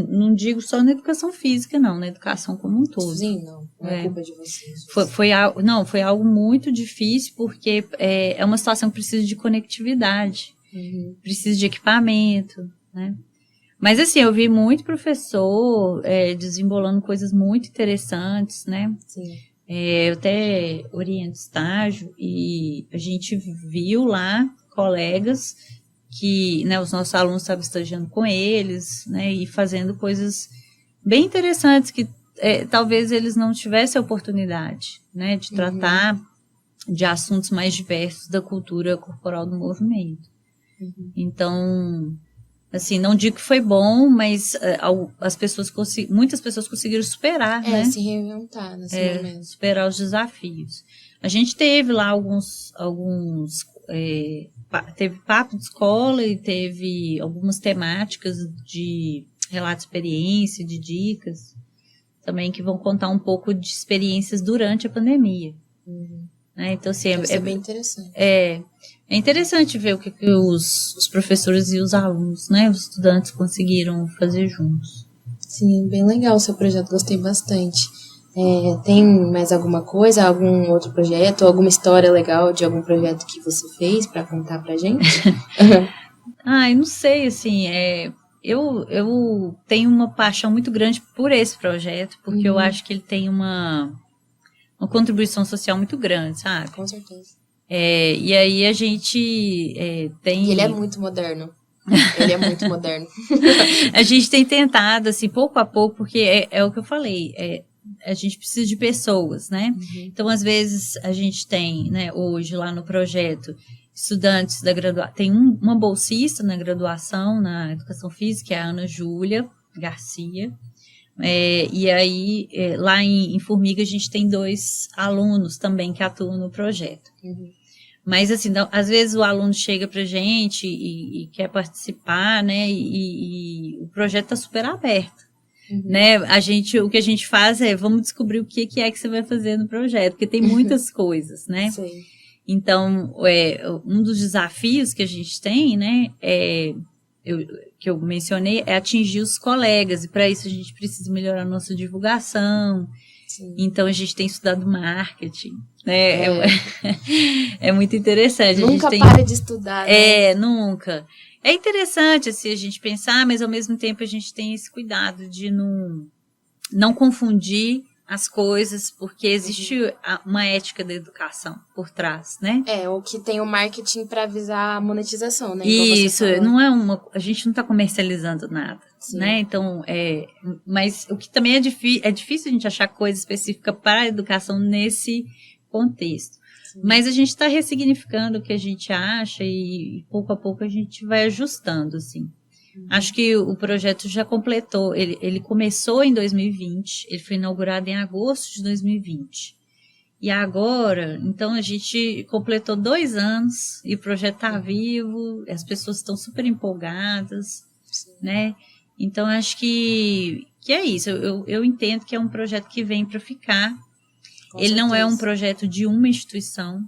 Não digo só na educação física, não, na educação como um todo. Sim, não é culpa de vocês. Foi algo muito difícil, porque é uma situação que precisa de conectividade, precisa de equipamento, né? Mas assim, eu vi muito professor desembolando coisas muito interessantes, né? Sim. Eu até oriento estágio e a gente viu lá colegas que, né, os nossos alunos estavam estagiando com eles, né, e fazendo coisas bem interessantes que talvez eles não tivessem a oportunidade, né, de tratar de assuntos mais diversos da cultura corporal do movimento. Então, assim, não digo que foi bom, mas muitas pessoas conseguiram superar, né? Se reinventar nesse momento. Superar os desafios. A gente teve lá teve papo de escola e teve algumas temáticas de relato de experiência, de dicas, também que vão contar um pouco de experiências durante a pandemia. Né? Então, assim, é bem interessante. É interessante ver o que os professores e os alunos, né, os estudantes conseguiram fazer juntos. Sim, bem legal o seu projeto, gostei bastante. Tem mais alguma coisa, algum outro projeto, alguma história legal de algum projeto que você fez para contar pra gente? Eu não sei, assim, eu tenho uma paixão muito grande por esse projeto, porque eu acho que ele tem uma contribuição social muito grande, sabe? Com certeza. E aí a gente tem... E ele é muito moderno. A gente tem tentado, assim, pouco a pouco, porque é o que eu falei, a gente precisa de pessoas, né? Então, às vezes, a gente tem, né, hoje lá no projeto, estudantes da graduação, tem uma bolsista na graduação, na educação física, que é a Ana Júlia Garcia, e aí, lá em Formiga, a gente tem 2 alunos também que atuam no projeto. Mas, assim, às vezes o aluno chega pra gente e quer participar, né, e o projeto está super aberto. Né? O que a gente faz vamos descobrir o que é que você vai fazer no projeto, porque tem muitas coisas, né? Sim. Então, um dos desafios que a gente tem, né, que eu mencionei, é atingir os colegas, e para isso a gente precisa melhorar a nossa divulgação. Sim. Então, a gente tem estudado marketing, né? É muito interessante. Nunca para de estudar, né? Nunca. É interessante, assim, a gente pensar, mas ao mesmo tempo a gente tem esse cuidado de não confundir as coisas, porque existe uma ética da educação por trás, né? O que tem o marketing para visar a monetização, né? Isso, não a gente não está comercializando nada, né? Então, mas o que também é difícil a gente achar coisa específica para a educação nesse contexto. Mas a gente está ressignificando o que a gente acha e pouco a pouco a gente vai ajustando, assim. Acho que o projeto já completou, ele começou em 2020, ele foi inaugurado em agosto de 2020. E agora, então, a gente completou 2 anos e o projeto está vivo, as pessoas estão super empolgadas, né? Então, acho que é isso. Eu entendo que é um projeto que vem para ficar. Ele não é um projeto de uma instituição.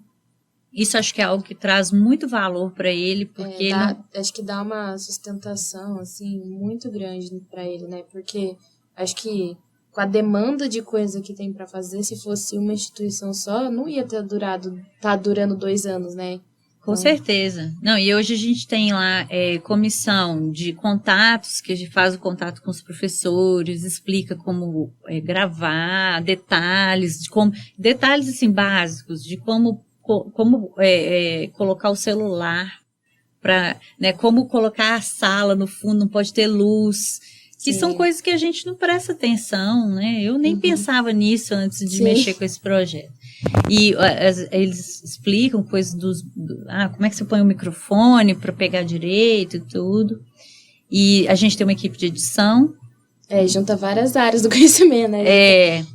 Isso acho que é algo que traz muito valor para ele, porque acho que dá uma sustentação assim muito grande para ele, né? Porque Acho que com a demanda de coisa que tem para fazer, se fosse uma instituição só, não ia ter tá durando 2 anos, né? Com certeza. Não, e hoje a gente tem lá comissão de contatos, que a gente faz o contato com os professores, explica como gravar, detalhes assim, básicos, de como colocar o celular, né, como colocar a sala no fundo, não pode ter luz, que são coisas que a gente não presta atenção, né? Eu nem pensava nisso antes de mexer com esse projeto. E eles explicam coisas como é que você põe o microfone para pegar direito e tudo. E a gente tem uma equipe de edição. Junta várias áreas do conhecimento, né?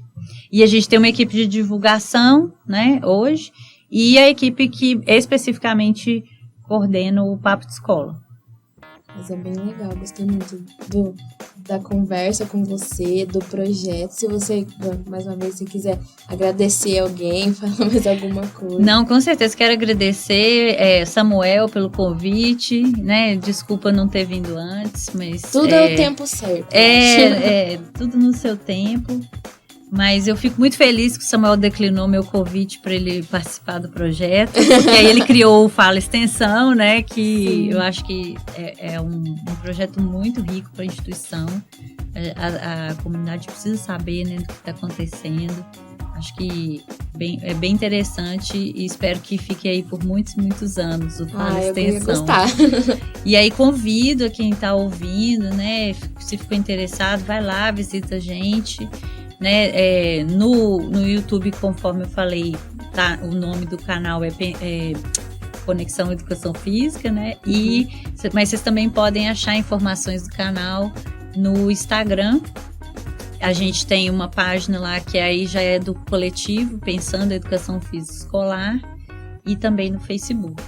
E a gente tem uma equipe de divulgação, né, hoje, e a equipe que especificamente coordena o Papo de Escola. Mas é bem legal, gostei muito da conversa com você, do projeto. Se você, mais uma vez, se quiser agradecer alguém, falar mais alguma coisa. Não, com certeza, quero agradecer Samuel pelo convite, né, desculpa não ter vindo antes, mas... Tudo é o tempo certo. Tudo no seu tempo. Mas eu fico muito feliz que o Samuel declinou meu convite para ele participar do projeto, porque aí ele criou o Fala Extensão, né, que eu acho que é um projeto muito rico para a instituição. A comunidade precisa saber, né, do que está acontecendo. Acho que é bem interessante e espero que fique aí por muitos, muitos anos o Fala Extensão. Eu ia gostar. E aí convido a quem está ouvindo, né, se ficou interessado, vai lá, visita a gente. Né, no YouTube, conforme eu falei, tá, o nome do canal é Conexão Educação Física, né? Mas vocês também podem achar informações do canal no Instagram. A gente tem uma página lá que aí já é do coletivo Pensando a Educação Física Escolar, e também no Facebook.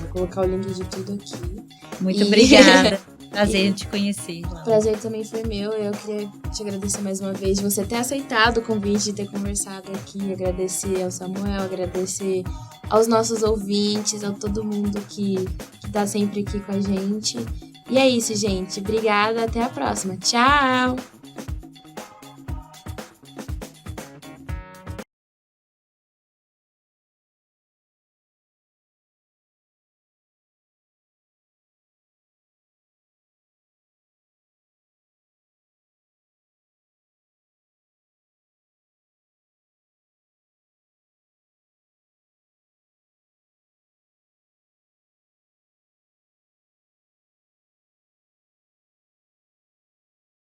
Vou colocar o link de tudo aqui. Muito obrigada. Prazer te conhecer. O prazer também foi meu. Eu queria te agradecer mais uma vez de você ter aceitado o convite, de ter conversado aqui. Agradecer ao Samuel, agradecer aos nossos ouvintes, a todo mundo que tá sempre aqui com a gente. E é isso, gente. Obrigada. Até a próxima. Tchau!